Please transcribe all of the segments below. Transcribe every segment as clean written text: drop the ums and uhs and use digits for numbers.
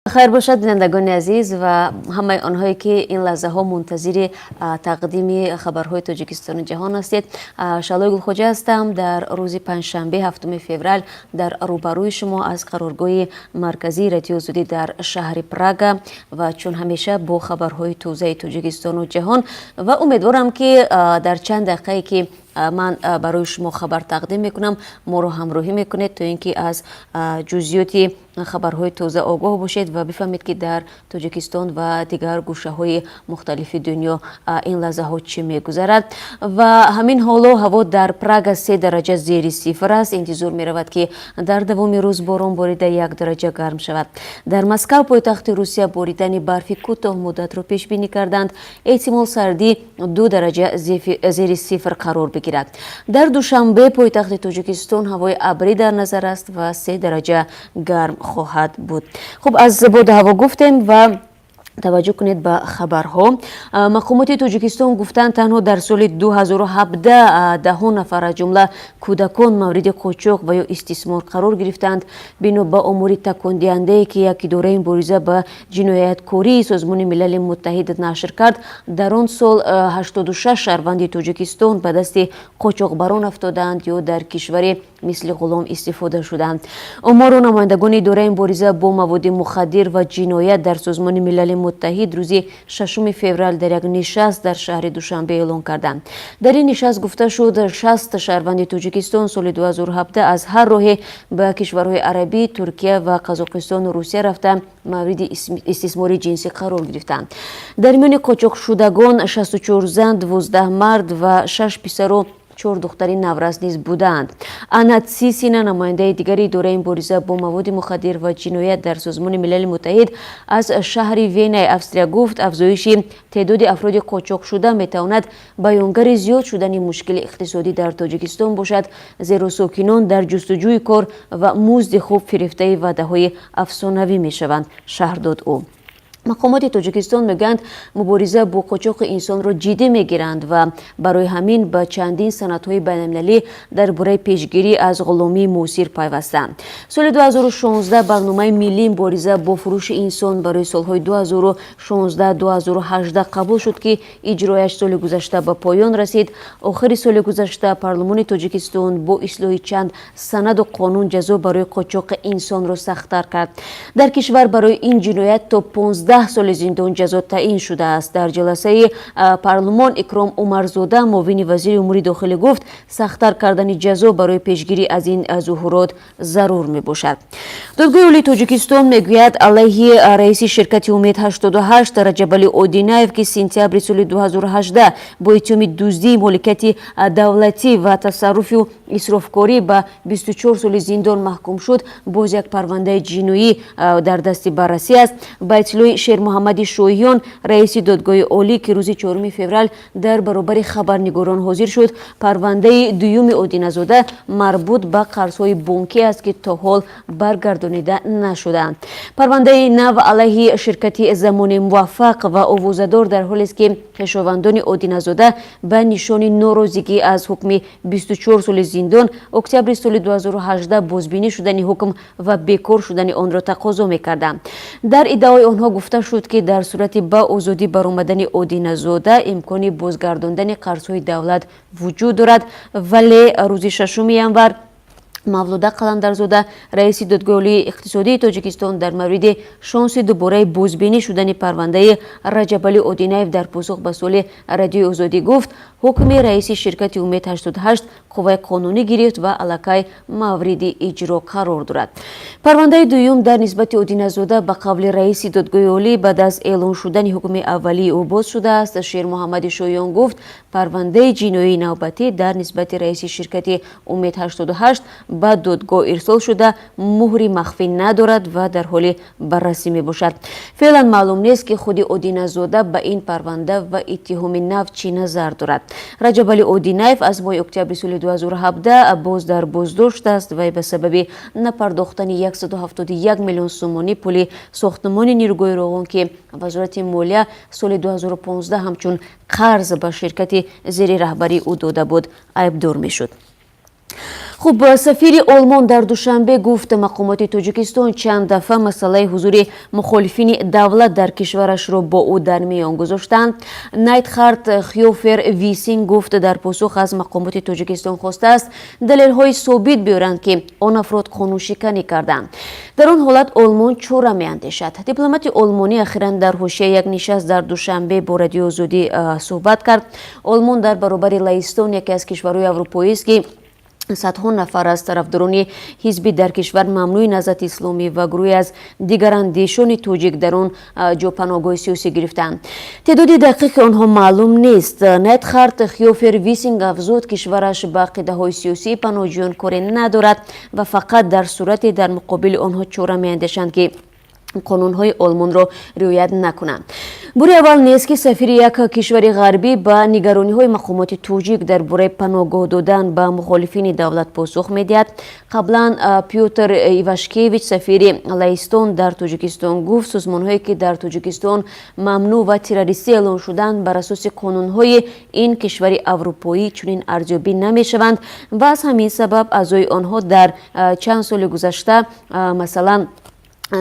خیر باشد بینندگان عزیز و همه آنهایی که این لحظه ها منتظر تقدیم خبرهای تاجیکستان و جهان هستید. شالای گلخوجه هستم در روز پنجشنبه هفتم فوریه در روبروی شما از قرارگاه مرکزی رادیو زودی در شهر پراگ و چون همیشه با خبرهای تازه تاجیکستان و جهان و امیدوارم که در چند دقیقه که من برای شما خبر تقدیم میکنم ما رو همراهی میکنید تا اینکه از جزئیات خبرهای تازه آگاه باشید و بفهمید که در تاجیکستان و دیگر گوشه های مختلف دنیا این لحظه ها چی میگذرد و همین حال و هوا در پراگ 3 درجه زیر صفر است. انتظار می رود که در دوام روز باران باریده 1 درجه گرم شود. در مسکو پایتخت روسیه باریدن برف کوتاه مدت را پیش بینی کردند. احتمال سردی 2 درجه زیر صفر قرار بگیرد. در دوشنبه پایتخت تاجیکستان هوای ابری در نظر است و 3 درجه گرم خواهد بود. خب از باد هوا گفتیم و توجه کنید به خبرها. مقامات تاجیکستان گفتند تنها در سال 2017 10 نفر از جمله کودکان مورد قاچاق و یا استثمار قرار گرفتند. بنا به امور تکان دهنده که یک اداره مبارزه با جنایتکاری سازمان ملل متحد نشر کرد، در آن سال 86 شهروند تاجیکستان به دست قاچاقبران افتادند یا در کشور مثل غلام استفاده شدند. آمار و نمایندگان اداره مبارزه با مواد مخدر و جنایت در سازمان ملل متحد روز 6 فوریه در یک نشست در شهر دوشنبه اعلام کردند. در این نشست گفته شد 60 شهروند تاجیکستان سال 2017 از هر راه به کشورهای عربی، ترکیه و قزاقستان و روسیه رفته مورد استثمار جنسی قرار گرفتند. در میان قاچاق شدگان 64 زن، 12 مرد و 6 پسر و 4 دختری نورس نیز بودند. انات سیسینا نماینده دیگری اداره مبارزه با مواد مخدر و جنایت در سازمان ملل متحد از شهر وین افسریا گفت افزایش تعداد افراد قاچاق شده میتواند بیانگر زیاد شدن مشکل اقتصادی در تاجیکستان باشد، زیرا ساکنان در جستجوی کار و مزد خوب فریفته وعده‌های افسانه‌ای میشوند. شهر داد او. مقامات تاجیکستان میگویند مبارزه با قاچاق انسان را جدی میگیرند و برای همین به چندین سندهای بین‌المللی درباره پیشگیری از غلامی موثر پیوستند. سال 2016 برنامه ملی مبارزه با فروش انسان برای سالهای 2016-2018 قبول شد که اجرایش سال گذشته به پایان رسید. آخر سال گذشته پارلمان تاجیکستان با اصلاح چند سند و قانون جزا برای قاچاق انسان را سخت‌تر کرد. در کشور برای این جنایت تا 15 سال زندان جزا تعیین شده است. در جلسه پارلمان اکرام عمرزاده معاون وزیر امور داخلی گفت سخت‌تر کردن جزا برای پیشگیری از این ظهورات ضرور می باشد. دادگاه عالی تاجیکستان میگوید علیه رئیس شرکت امید 88 رجب اودینایف که سپتامبر سال 2018 با اتهام دزدی مالکیت دولتی و تصرف و اسرافکاری به 24 سال زندان محکوم شد، باز یک پرونده جنایی در دست بررسی است. با اطلاع شیر محمد شویان رئیس دادگاه عالی که روز 4 فوریه در برابر خبرنگاران حاضر شد، پرونده دوم اودینزاده مربوط به قرض‌های بانکی است که تا حال برگردانیده نشدند. پرونده نو علیه شرکت زمان موفق و آوازه‌دار در حالی است که خویشاوندان اودینزاده به نشان ناراضگی از حکم 24 سال زندان اکتبر سال 2018 بازبینی شدن حکم و بیکار شدن آن را تقاضا می‌کردند. در ادعای آنها گفته شد که در صورت با آزادی برآمدن اودینزاده امکان بازگرداندن قرض‌های دولت وجود دارد، ولی روز 6 ژانویه مولوده قلندرزاده رئیس دادگاه عالی اقتصادی تاجیکستان در مورد شانس دوباره بازبینی شدن پرونده رجب اودینایف در پاسخ به سوال رادیو آزادی گفت حکم رئیس شرکت امید 88 قوه قانونی گرفت و علاقه مورد اجرا قرار دارد. پرونده دوم در نسبت اودینزاده به قول رئیس دادگاه عالی بعد از اعلان شدن حکم اولی او باز شده است. شیر محمد شویان گفت پرونده جنایی نوبتی در نسبت رئیس شرکت امید 88 به دادگاه ارسال شده، مهری مخفی ندارد و در حال بررسی می باشد. فعلا معلوم نیست که خود اودینزاده به این پرونده و اتهام نو چی نظر دارد. رجب اودینایف از ماه اکتبر سال 2017 باز در بازداشت است و به سبب نپرداختن 171 میلیون سومانی پول ساختمان نیروگاه روغن که وزارت مالیه سال 2015 همچون قرض به شرکت زیر رهبری او داده بود عیبدار می شد. خب سفیر آلمان در دوشنبه گفت مقامات تاجیکستان چند دفعه مسئله حضور مخالفین دولت در کشورش را با او در میان گذاشتند. نیتخارت خیوفر ویسینگ گفت در پاسخ از مقامات تاجیکستان خواسته است دلیل‌های ثابت بیارند که آن افراد قانون شکنی کردند. در آن حالت آلمان چرا میاندیشد؟ دیپلمات آلمانی اخیراً در حاشیه یک نشست در دوشنبه با رادیو آزادی صحبت کرد. آلمان در برابر لهستان یکی از کشورهای اروپایی است که صدها نفر از طرفداران حزبی در کشور ممنوع نهضت اسلامی و گروهی از دیگر اندیشان تاجیک در آن جا پناهگاه سیاسی گرفتند. تعداد دقیق آنها معلوم نیست. نیتخارت خیوفر ویسینگ افزود کشورش با عقیده‌های سیاسی پناهجویان کاری ندارد و فقط در صورتی در مقابل آنها چاره می‌اندیشند که قانون‌های آلمان را رعایت نکنند. بار اول نیست که سفیر یک کشور غربی با نگرانی‌های مقامات تاجیک درباره پناهگاه دادن به مخالفین دولت پاسخ می‌دهد. قبلا پیوتر ایواشکیویچ سفیر لهستان در تاجیکستان گفت سازمان‌هایی که در تاجیکستان ممنوع و تروریستی اعلام شدند بر اساس قانون‌های این کشور اروپایی چنین ارزیابی نمی‌شوند و از همین سبب اعضای آنها در چند سال گذشته مثلا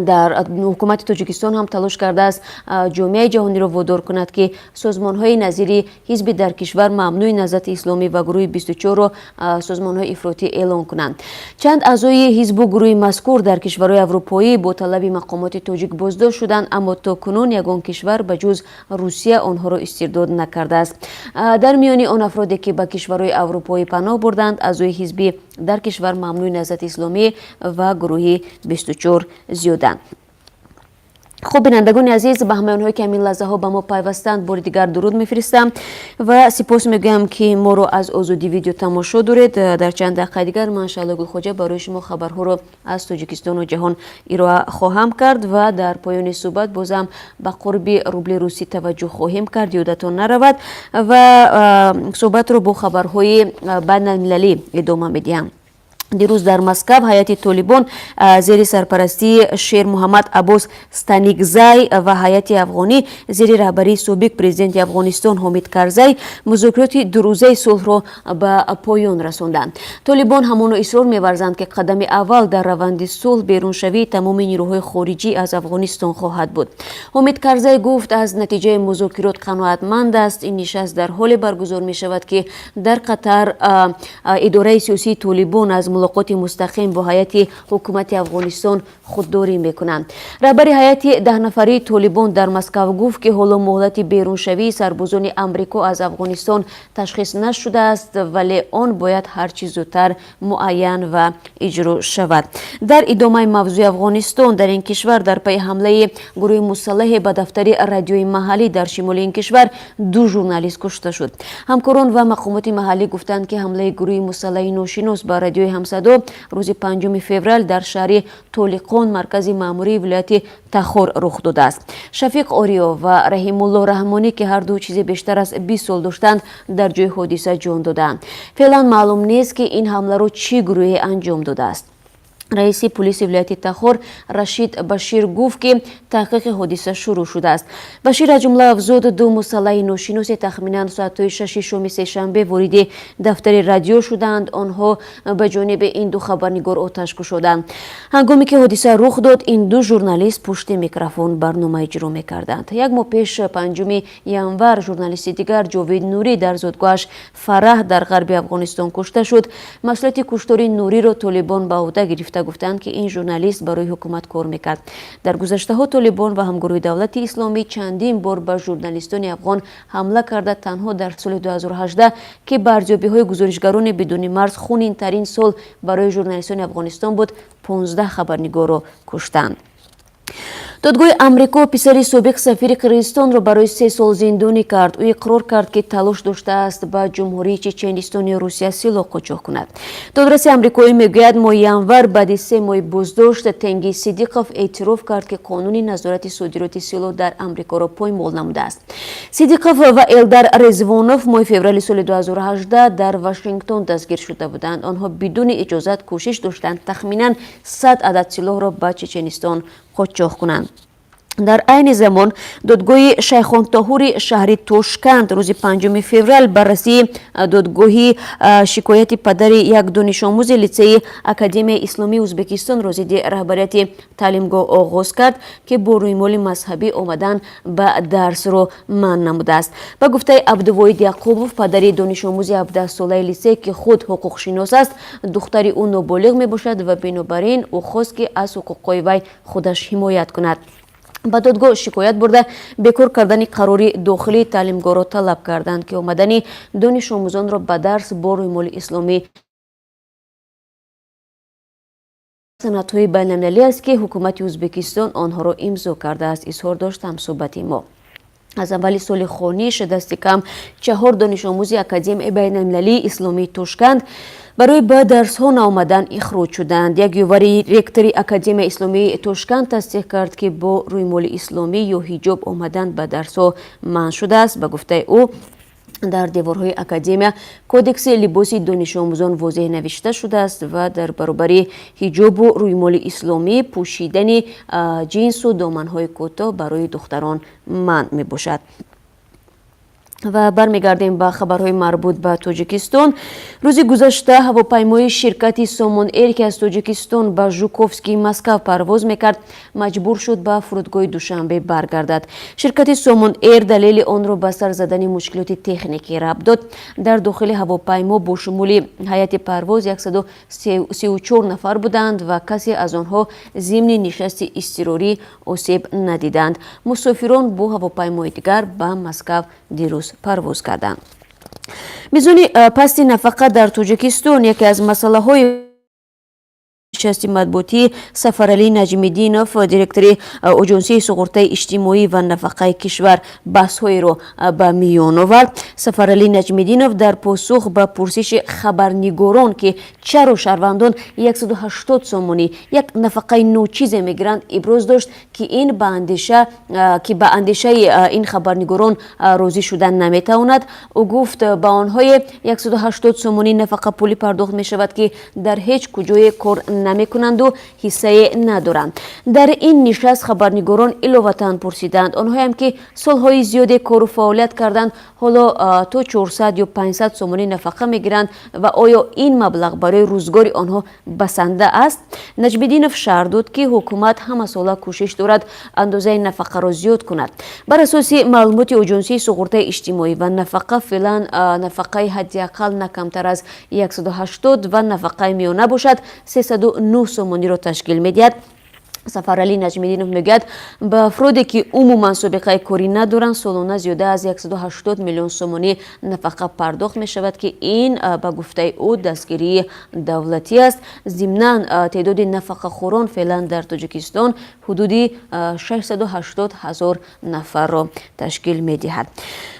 در حکومت تاجیکستان هم تلاش کرده است جامعه جهانی را وادار کند که سازمان‌های نظیر حزب در کشور ممنوع نهضت اسلامی و گروه 24 را سازمان‌های افراطی اعلام کنند. چند اعضای حزب و گروه مذکور در کشورهای اروپایی با طلب مقامات تاجیک بازداشت شدند، اما تاکنون یگان کشور به جز روسیه آنها را استرداد نکرده است. در میان آن افرادی که به کشورهای اروپایی پناه بردند اعضای حزبی در کشور ممنوع نهضت اسلامی و گروه 24 زیادند. خب بینندگان عزیز، به همه اونهایی که همین لحظه ها به ما پیوستند بار دیگر درود میفرستم و سپاس میگویم که ما رو از آزادی ویدیو تماشا دارید. در چند دقیقه دیگر من شعله گلخوجه برای شما خبرها رو از تاجیکستان و جهان ارائه خواهم کرد و در پایان صحبت بازم به قرب روبل روسی توجه خواهیم کرد، یادتان نرود و صحبت رو با خبرهای بین المللی ادامه میدیم. دیروز در مسکو هیئت طالبان زیر سرپرستی شیر محمد عباس ستانیکزی و هیئت افغانی زیر رهبری سابق پرزیدنت افغانستان حامد کرزی مذاکرات دو روزه صلح را به پایان رساندند. طالبان همان اصرار می‌ورزند که قدم اول در روند صلح بیرونشوی تمام نیروهای خارجی از افغانستان خواهد بود. حامد کرزی گفت از نتیجه مذاکرات قناعتمند است. این نشست در حال برگزار می شود که در قطر اداره سیاسی طالبان از ملاقات مستقیم با هیئت حکومت افغانستان خودداری میکنند. رهبر هیئت 10 نفره طالبان در مسکو گفت که حالا مهلت بیرونشوی سربازان امریکا از افغانستان تشخیص نشده است، ولی آن باید هر چیز زودتر معین و اجرا شود. در ادامه موضوع افغانستان، در این کشور در پی حمله گروه مسلح به دفتر رادیوی محلی در شمال این کشور 2 ژورنالیست کشته شد. همکاران و مقامات محلی گفتند که حمله گروه مسلح ناشناس به رادیوی همصدا روز 5 فوریه در شهر طالقان مرکز ماموری ولایت تخار رخ داده است. شفیق آریا و رحیم الله رحمانی که هر دو چیز بیشتر از 20 سال داشتند در جای حادثه جان دادند. فعلا معلوم نیست که این حمله را چه گروهی انجام داده است. رئیس پلیس ولایت تخار رشید بشیر گفت که تحقیق حادثه شروع شده است. بشیر از جمله افزود 2 مسلح ناشناس تخمینا ساعت 6 شام سه‌شنبه وارد دفتر رادیو شدند. آنها به جانب این 2 خبرنگار آتش گشودند. هنگامی که حادثه رخ داد این 2 ژورنالیست پشت میکروفون برنامه اجرا میکردند. 1 ماه پیش 5 ژانویه ژورنالیست دیگر جاوید نوری در زادگاهش فرح در غرب افغانستان کشته شد. مسئولیت کشتاری نوری را طالبان به عهده گرفته گفتند که این ژورنالیست برای حکومت کار میکرد. در گذشته ها طالبان و همگروه دولت اسلامی چندین بار به ژورنالیستان افغان حمله کرده. تنها در سال 2018 که به ارزیابی های گزارشگران بدون مرز خونین ترین سال برای ژورنالیستان افغانستان بود، 15 خبرنگار را کشتند. دادگاه امریکا پسر سابق سفیر قرقیزستان را برای 3 سال زندانی کرد. او اقرار کرد که تلاش داشته است به جمهوری چچنستان روسیه سلاح قاچاق کند. دادرس امریکایی میگوید ماه ژانویه بعد 3 ماه بازداشت تنگی صدیقوف اعتراف کرد که قانون نظارت صادرات سلاح در امریکا را پایمال نموده است. صدیقوف و الدر رضوانوف ماه فوریه سال 2018 در واشنگتن دستگیر شده بودند. آنها بدون اجازت کوشش داشتند تخمینا 100 عدد سلاح را به چچنستان قاچاق کنند. در عین زمان دادگاه شیخان طاهوری شهر توشکند روز 5 فوریه بررسی دادگاهی شکایت پدر یک دانش آموز لیسه اکادمی اسلامی ازبکستان را ضد رهبریت تعلیمگاه آغاز کرد که با رویمال مذهبی آمدن به درس را منع نموده است. به گفته عبدالواحد یعقوبوف پدر دانش آموز 17 ساله لیسه که خود حقوق شناس است دختری او نابالغ می باشد و بنابراین او خواست که از حقوق وی خودش حمایت کند. با دادگاه شکایت برده بکار کردن قراری داخلی تعلیمگاه را طلب کردند که آمدن دانش آموزان را به درس با رویمال اسلامی سندهای بین المللی است که حکومت ازبکستان آنها را امضا کرده است. اظهار داشت همصحبت ما. از اول سال خونیش دست کم 4 دانش آموز اکادمی بین المللی اسلامی توشکند برای به درس ها نآمدن اخراج شدند. یک یووری رکتری اکادمی اسلامی توشکند تصدیق کرد که با رویمال اسلامی یا حجاب آمدن به درس ها منع شده است. به گفته او در دیوارهای اکادمی کودکس لباسی دانش آموزان واضح نوشته شده است و در برابر حجاب و رویمال اسلامی پوشیدن جینس و دامنهای کوتاه برای دختران منع می باشد. و برمیگردیم به خبرهای مربوط به تاجیکستان. روز گذشته هواپیمای شرکت سامان ایر که از تاجیکستان به ژوکوفسکی مسکو پرواز میکرد مجبور شد به فرودگاه دوشنبه برگردد. شرکت سامان ایر دلیل آن را به سر زدن مشکلات تکنیکی ربط داد. در داخل هواپیما با شمول هیئت پرواز 134 نفر بودند و کسی از آنها ضمن نشست اضطراری آسیب ندیدند. مسافران با هواپیمای دیگر به مسکو دیروز پرواز کردند. میزان پست نفقه در تاجیکستان یکی از مسئله های نشست مطبوعاتی سفرعلی نجمیدینوف دیرکتور اژانسی سقراط اجتماعی و نفقه کشور بحث‌های را به میان آورد. سفرعلی نجمیدینوف در پاسخ به پرسش خبرنگاران که چرا شهروندان 180 سومانی یک نفقه ناچیز میگیرند ابراز داشت که به اندیشه این خبرنگاران راضی شدن نمیتواند. او گفت به آنهای 180 سومانی نفقه پولی پرداخت می شود که در هیچ کجای کار نمی کنند و حصه ندارند. در این نشست خبرنگاران علاوه پرسیدند آنها هم که سالهای زیادی کار و فعالیت کردند حالا تا 400 یا 500 سومانی نفقه میگیرند و آیا این مبلغ برای روزگار آنها بسنده است؟ نجمیدینوف شرح داد که حکومت همه ساله کوشش دارد اندازه نفقه را زیاد کند. بر اساس معلومات اژانسی سقراط اجتماعی و نفقه فعلا نفقه حداقل نه کمتر از 180 و نفقه میانه باشد 309 سومانی را تشکیل میدهد. سفرعلی نجمیدینوف میگوید به افرادی که عموما سابقه کاری ندارند سالانه زیاده از 180 میلیون سومانی نفقه پرداخت می شود که این به گفته او دستگیری دولتی است. ضمناً تعداد نفقه خوران فعلا در تاجیکستان حدودی 680,000 نفر را تشکیل می دهد.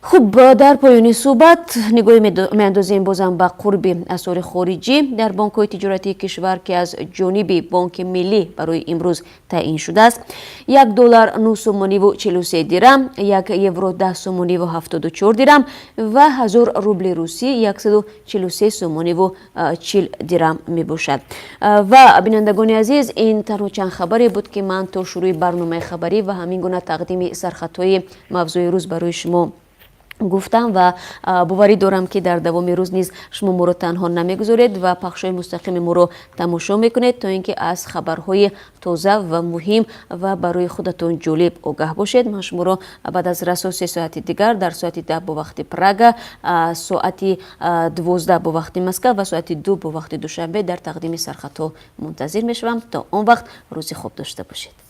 خب در پایان صحبت نگاهی میاندازیم بازم به قرب اسعار خارجی در بانک‌های تجارتی کشور که از جانب بانک ملی برای امروز تعیین شده است. $1 9 سومانی و 43 درم، 1 یورو 10 سومانی و 74 درم و 1000 روبل روسی 143 سومانی و 40 درم می باشد. و بینندگان عزیز این تنها چند خبری بود که من تا شروع برنامه خبری و همین گونه تقدیم سرخطهای موضوع روز برای شما گفتم و باوری دارم که در دوام روز نیز شما ما رو تنها نمیگذارید و پخشای مستقیم ما رو تماشا میکنید تا اینکه از خبرهای تازه و مهم و برای خودتون جالب آگاه باشید. من شما رو بعد از رسا 3 ساعت دیگر در ساعت 10 با وقت پراگ، ساعت 12 با وقت مسکو و ساعت 2 با وقت دوشنبه در تقدیم سرخطها منتظر میشوم. تا اون وقت روز خوب داشته باشید.